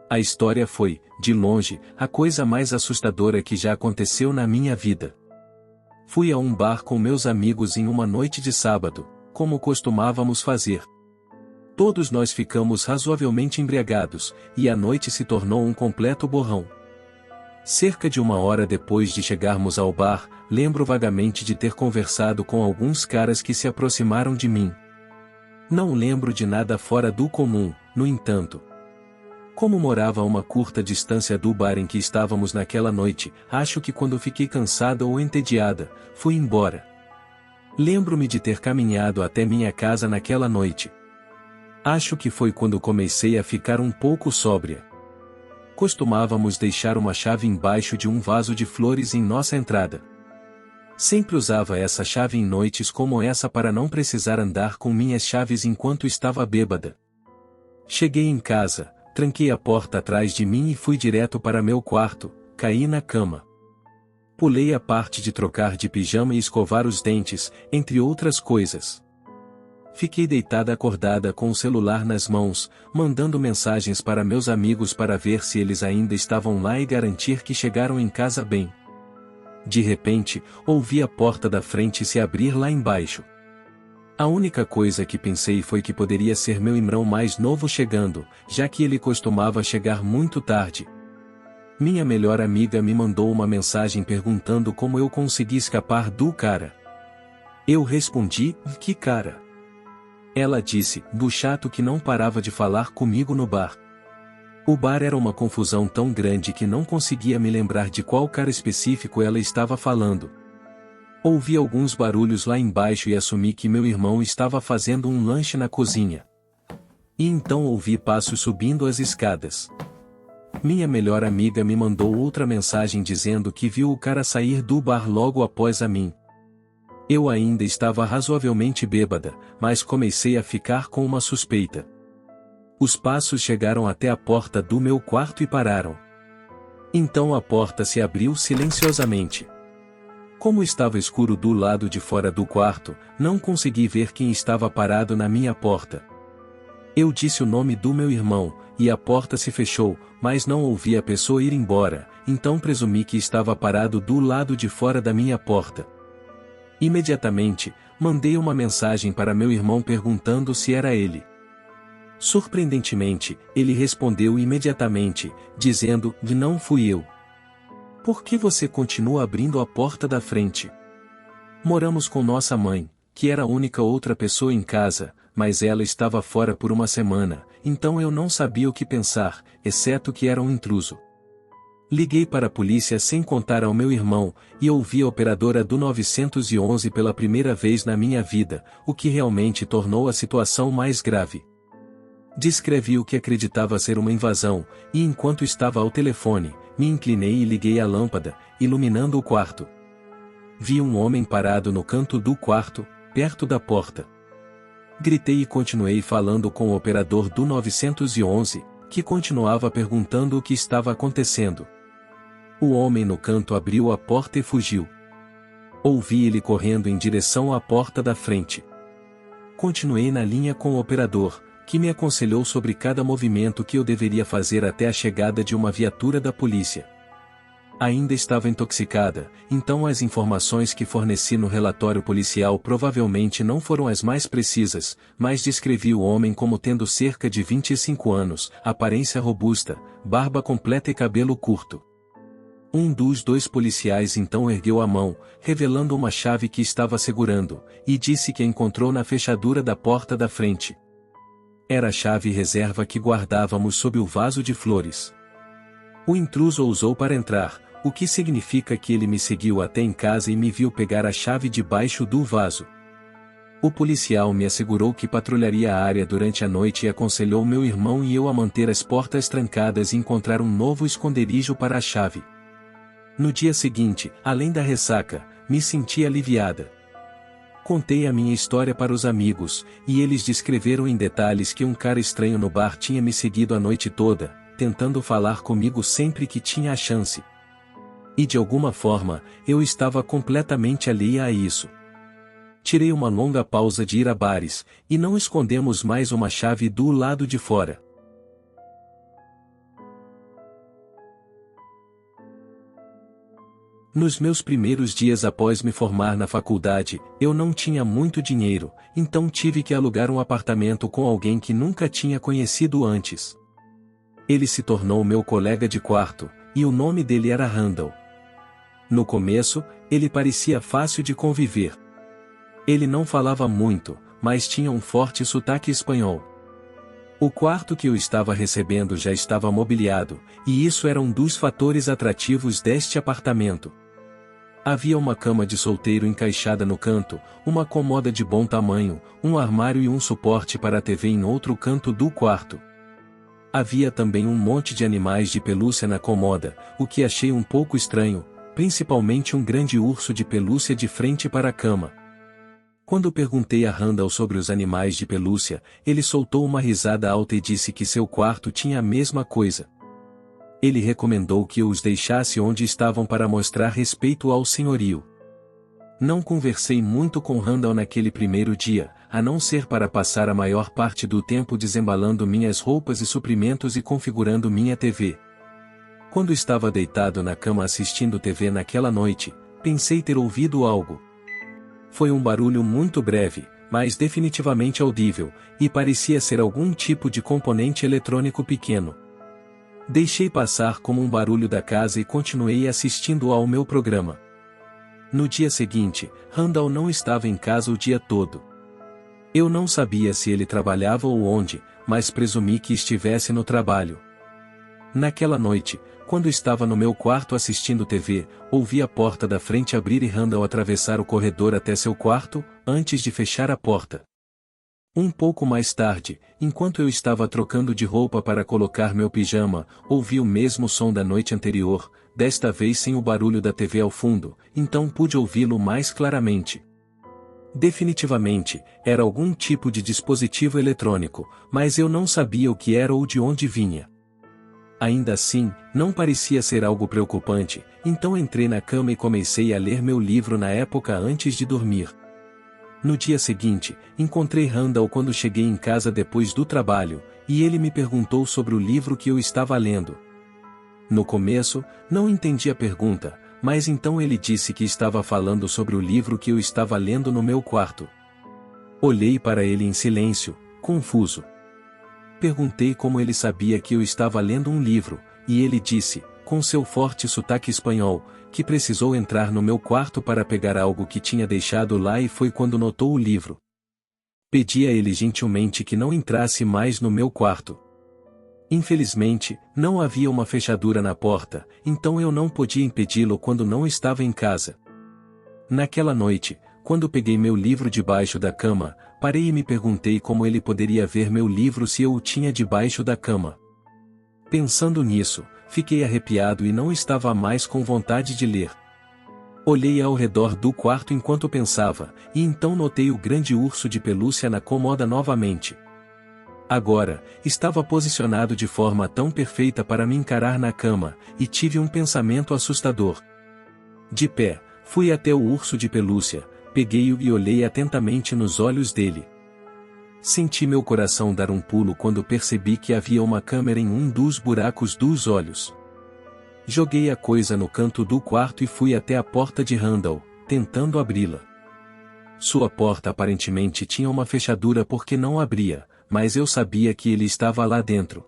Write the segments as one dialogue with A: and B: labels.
A: A história foi, de longe, a coisa mais assustadora que já aconteceu na minha vida. Fui a um bar com meus amigos em uma noite de sábado, como costumávamos fazer. Todos nós ficamos razoavelmente embriagados, e a noite se tornou um completo borrão. Cerca de 1 hora depois de chegarmos ao bar, lembro vagamente de ter conversado com alguns caras que se aproximaram de mim. Não lembro de nada fora do comum, no entanto. Como morava a uma curta distância do bar em que estávamos naquela noite, acho que quando fiquei cansada ou entediada, fui embora. Lembro-me de ter caminhado até minha casa naquela noite. Acho que foi quando comecei a ficar um pouco sóbria. Costumávamos deixar uma chave embaixo de um vaso de flores em nossa entrada. Sempre usava essa chave em noites como essa para não precisar andar com minhas chaves enquanto estava bêbada. Cheguei em casa, tranquei a porta atrás de mim e fui direto para meu quarto, caí na cama. Pulei a parte de trocar de pijama e escovar os dentes, entre outras coisas. Fiquei deitada acordada com o celular nas mãos, mandando mensagens para meus amigos para ver se eles ainda estavam lá e garantir que chegaram em casa bem. De repente, ouvi a porta da frente se abrir lá embaixo. A única coisa que pensei foi que poderia ser meu irmão mais novo chegando, já que ele costumava chegar muito tarde. Minha melhor amiga me mandou uma mensagem perguntando como eu consegui escapar do cara. Eu respondi, que cara? Ela disse, do chato que não parava de falar comigo no bar. O bar era uma confusão tão grande que não conseguia me lembrar de qual cara específico ela estava falando. Ouvi alguns barulhos lá embaixo e assumi que meu irmão estava fazendo um lanche na cozinha. E então ouvi passos subindo as escadas. Minha melhor amiga me mandou outra mensagem dizendo que viu o cara sair do bar logo após a mim. Eu ainda estava razoavelmente bêbada, mas comecei a ficar com uma suspeita. Os passos chegaram até a porta do meu quarto e pararam. Então a porta se abriu silenciosamente. Como estava escuro do lado de fora do quarto, não consegui ver quem estava parado na minha porta. Eu disse o nome do meu irmão, e a porta se fechou, mas não ouvi a pessoa ir embora, então presumi que estava parado do lado de fora da minha porta. Imediatamente, mandei uma mensagem para meu irmão perguntando se era ele. Surpreendentemente, ele respondeu imediatamente, dizendo, não fui eu. Por que você continua abrindo a porta da frente? Moramos com nossa mãe, que era a única outra pessoa em casa, mas ela estava fora por uma semana, então eu não sabia o que pensar, exceto que era um intruso. Liguei para a polícia sem contar ao meu irmão, e ouvi a operadora do 911 pela primeira vez na minha vida, o que realmente tornou a situação mais grave. Descrevi o que acreditava ser uma invasão, e enquanto estava ao telefone, me inclinei e liguei a lâmpada, iluminando o quarto. Vi um homem parado no canto do quarto, perto da porta. Gritei e continuei falando com o operador do 911, que continuava perguntando o que estava acontecendo. O homem no canto abriu a porta e fugiu. Ouvi ele correndo em direção à porta da frente. Continuei na linha com o operador, que me aconselhou sobre cada movimento que eu deveria fazer até a chegada de uma viatura da polícia. Ainda estava intoxicada, então as informações que forneci no relatório policial provavelmente não foram as mais precisas, mas descrevi o homem como tendo cerca de 25 anos, aparência robusta, barba completa e cabelo curto. Um dos dois policiais então ergueu a mão, revelando uma chave que estava segurando, e disse que a encontrou na fechadura da porta da frente. Era a chave reserva que guardávamos sob o vaso de flores. O intruso ousou para entrar, o que significa que ele me seguiu até em casa e me viu pegar a chave debaixo do vaso. O policial me assegurou que patrulharia a área durante a noite e aconselhou meu irmão e eu a manter as portas trancadas e encontrar um novo esconderijo para a chave. No dia seguinte, além da ressaca, me senti aliviada. Contei a minha história para os amigos, e eles descreveram em detalhes que um cara estranho no bar tinha me seguido a noite toda, tentando falar comigo sempre que tinha a chance. E de alguma forma, eu estava completamente alheia a isso. Tirei uma longa pausa de ir a bares, e não escondemos mais uma chave do lado de fora. Nos meus primeiros dias após me formar na faculdade, eu não tinha muito dinheiro, então tive que alugar um apartamento com alguém que nunca tinha conhecido antes. Ele se tornou meu colega de quarto, e o nome dele era Randall. No começo, ele parecia fácil de conviver. Ele não falava muito, mas tinha um forte sotaque espanhol. O quarto que eu estava recebendo já estava mobiliado, e isso era um dos fatores atrativos deste apartamento. Havia uma cama de solteiro encaixada no canto, uma cômoda de bom tamanho, um armário e um suporte para a TV em outro canto do quarto. Havia também um monte de animais de pelúcia na cômoda, o que achei um pouco estranho, principalmente um grande urso de pelúcia de frente para a cama. Quando perguntei a Randall sobre os animais de pelúcia, ele soltou uma risada alta e disse que seu quarto tinha a mesma coisa. Ele recomendou que eu os deixasse onde estavam para mostrar respeito ao senhorio. Não conversei muito com Randall naquele primeiro dia, a não ser para passar a maior parte do tempo desembalando minhas roupas e suprimentos e configurando minha TV. Quando estava deitado na cama assistindo TV naquela noite, pensei ter ouvido algo. Foi um barulho muito breve, mas definitivamente audível, e parecia ser algum tipo de componente eletrônico pequeno. Deixei passar como um barulho da casa e continuei assistindo ao meu programa. No dia seguinte, Randall não estava em casa o dia todo. Eu não sabia se ele trabalhava ou onde, mas presumi que estivesse no trabalho. Naquela noite, quando estava no meu quarto assistindo TV, ouvi a porta da frente abrir e Randall atravessar o corredor até seu quarto, antes de fechar a porta. Um pouco mais tarde, enquanto eu estava trocando de roupa para colocar meu pijama, ouvi o mesmo som da noite anterior, desta vez sem o barulho da TV ao fundo, então pude ouvi-lo mais claramente. Definitivamente, era algum tipo de dispositivo eletrônico, mas eu não sabia o que era ou de onde vinha. Ainda assim, não parecia ser algo preocupante, então entrei na cama e comecei a ler meu livro na época antes de dormir. No dia seguinte, encontrei Randall quando cheguei em casa depois do trabalho, e ele me perguntou sobre o livro que eu estava lendo. No começo, não entendi a pergunta, mas então ele disse que estava falando sobre o livro que eu estava lendo no meu quarto. Olhei para ele em silêncio, confuso. Perguntei como ele sabia que eu estava lendo um livro, e ele disse, com seu forte sotaque espanhol, que precisou entrar no meu quarto para pegar algo que tinha deixado lá e foi quando notou o livro. Pedi a ele gentilmente que não entrasse mais no meu quarto. Infelizmente, não havia uma fechadura na porta, então eu não podia impedi-lo quando não estava em casa. Naquela noite, quando peguei meu livro debaixo da cama, parei e me perguntei como ele poderia ver meu livro se eu o tinha debaixo da cama. Pensando nisso, fiquei arrepiado e não estava mais com vontade de ler. Olhei ao redor do quarto enquanto pensava, e então notei o grande urso de pelúcia na cômoda novamente. Agora, estava posicionado de forma tão perfeita para me encarar na cama, e tive um pensamento assustador. De pé, fui até o urso de pelúcia, peguei-o e olhei atentamente nos olhos dele. Senti meu coração dar um pulo quando percebi que havia uma câmera em um dos buracos dos olhos. Joguei a coisa no canto do quarto e fui até a porta de Randall, tentando abri-la. Sua porta aparentemente tinha uma fechadura porque não abria, mas eu sabia que ele estava lá dentro.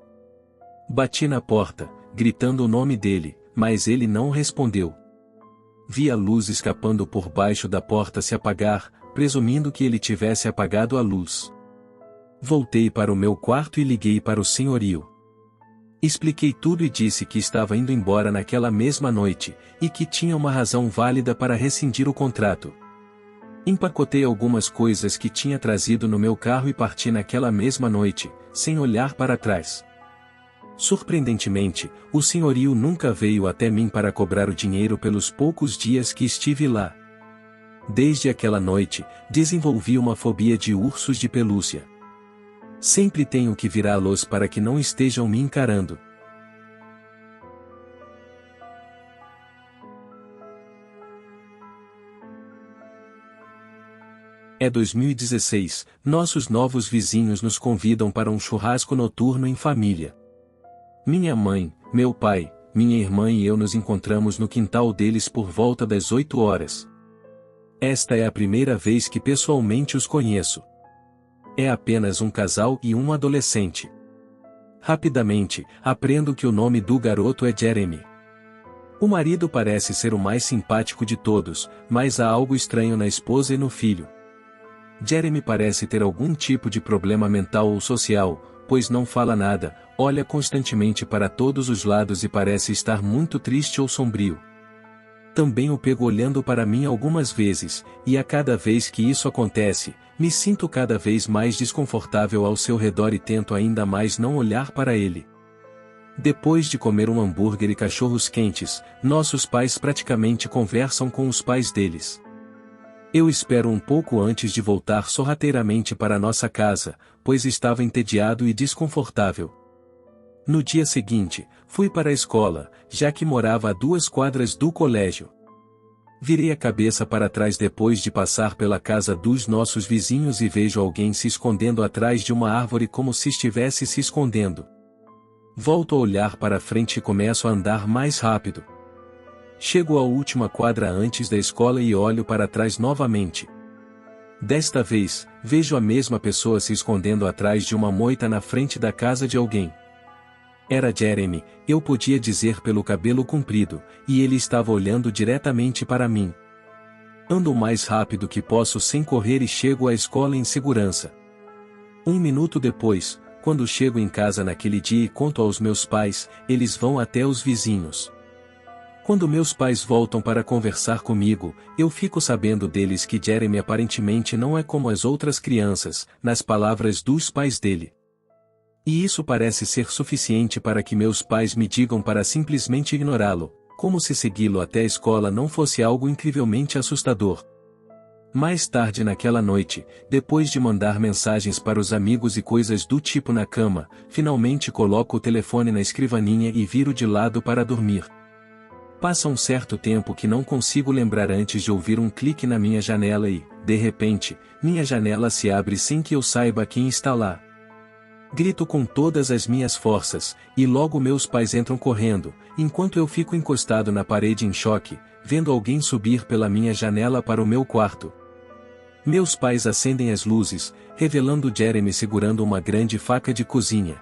A: Bati na porta, gritando o nome dele, mas ele não respondeu. Vi a luz escapando por baixo da porta se apagar, presumindo que ele tivesse apagado a luz. Voltei para o meu quarto e liguei para o senhorio. Expliquei tudo e disse que estava indo embora naquela mesma noite, e que tinha uma razão válida para rescindir o contrato. Empacotei algumas coisas que tinha trazido no meu carro e parti naquela mesma noite, sem olhar para trás. Surpreendentemente, o senhorio nunca veio até mim para cobrar o dinheiro pelos poucos dias que estive lá. Desde aquela noite, desenvolvi uma fobia de ursos de pelúcia. Sempre tenho que virá-los para que não estejam me encarando. É 2016, nossos novos vizinhos nos convidam para um churrasco noturno em família. Minha mãe, meu pai, minha irmã e eu nos encontramos no quintal deles por volta das 8 horas. Esta é a primeira vez que pessoalmente os conheço. É apenas um casal e um adolescente. Rapidamente, aprendo que o nome do garoto é Jeremy. O marido parece ser o mais simpático de todos, mas há algo estranho na esposa e no filho. Jeremy parece ter algum tipo de problema mental ou social, pois não fala nada, olha constantemente para todos os lados e parece estar muito triste ou sombrio. Também o pego olhando para mim algumas vezes, e a cada vez que isso acontece, me sinto cada vez mais desconfortável ao seu redor e tento ainda mais não olhar para ele. Depois de comer um hambúrguer e cachorros quentes, nossos pais praticamente conversam com os pais deles. Eu espero um pouco antes de voltar sorrateiramente para nossa casa, pois estava entediado e desconfortável. No dia seguinte, fui para a escola, já que morava a 2 quadras do colégio. Virei a cabeça para trás depois de passar pela casa dos nossos vizinhos e vejo alguém se escondendo atrás de uma árvore como se estivesse se escondendo. Volto a olhar para frente e começo a andar mais rápido. Chego à última quadra antes da escola e olho para trás novamente. Desta vez, vejo a mesma pessoa se escondendo atrás de uma moita na frente da casa de alguém. Era Jeremy, eu podia dizer pelo cabelo comprido, e ele estava olhando diretamente para mim. Ando o mais rápido que posso sem correr e chego à escola em segurança. 1 minuto depois, quando chego em casa naquele dia e conto aos meus pais, eles vão até os vizinhos. Quando meus pais voltam para conversar comigo, eu fico sabendo deles que Jeremy aparentemente não é como as outras crianças, nas palavras dos pais dele. E isso parece ser suficiente para que meus pais me digam para simplesmente ignorá-lo, como se segui-lo até a escola não fosse algo incrivelmente assustador. Mais tarde naquela noite, depois de mandar mensagens para os amigos e coisas do tipo na cama, finalmente coloco o telefone na escrivaninha e viro de lado para dormir. Passa um certo tempo que não consigo lembrar antes de ouvir um clique na minha janela e, de repente, minha janela se abre sem que eu saiba quem está lá. Grito com todas as minhas forças, e logo meus pais entram correndo, enquanto eu fico encostado na parede em choque, vendo alguém subir pela minha janela para o meu quarto. Meus pais acendem as luzes, revelando Jeremy segurando uma grande faca de cozinha.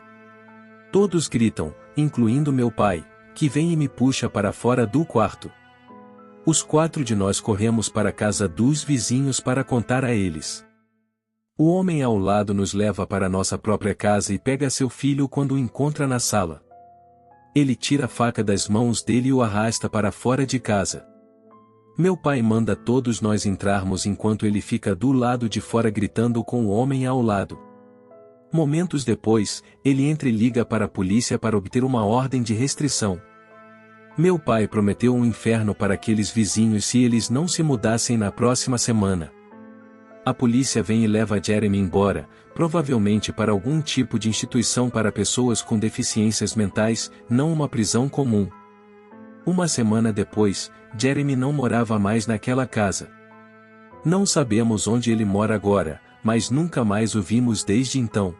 A: Todos gritam, incluindo meu pai, que vem e me puxa para fora do quarto. Os 4 de nós corremos para a casa dos vizinhos para contar a eles. O homem ao lado nos leva para nossa própria casa e pega seu filho quando o encontra na sala. Ele tira a faca das mãos dele e o arrasta para fora de casa. Meu pai manda todos nós entrarmos enquanto ele fica do lado de fora gritando com o homem ao lado. Momentos depois, ele entra e liga para a polícia para obter uma ordem de restrição. Meu pai prometeu um inferno para aqueles vizinhos se eles não se mudassem na próxima semana. A polícia vem e leva Jeremy embora, provavelmente para algum tipo de instituição para pessoas com deficiências mentais, não uma prisão comum. Uma semana depois, Jeremy não morava mais naquela casa. Não sabemos onde ele mora agora, mas nunca mais o vimos desde então.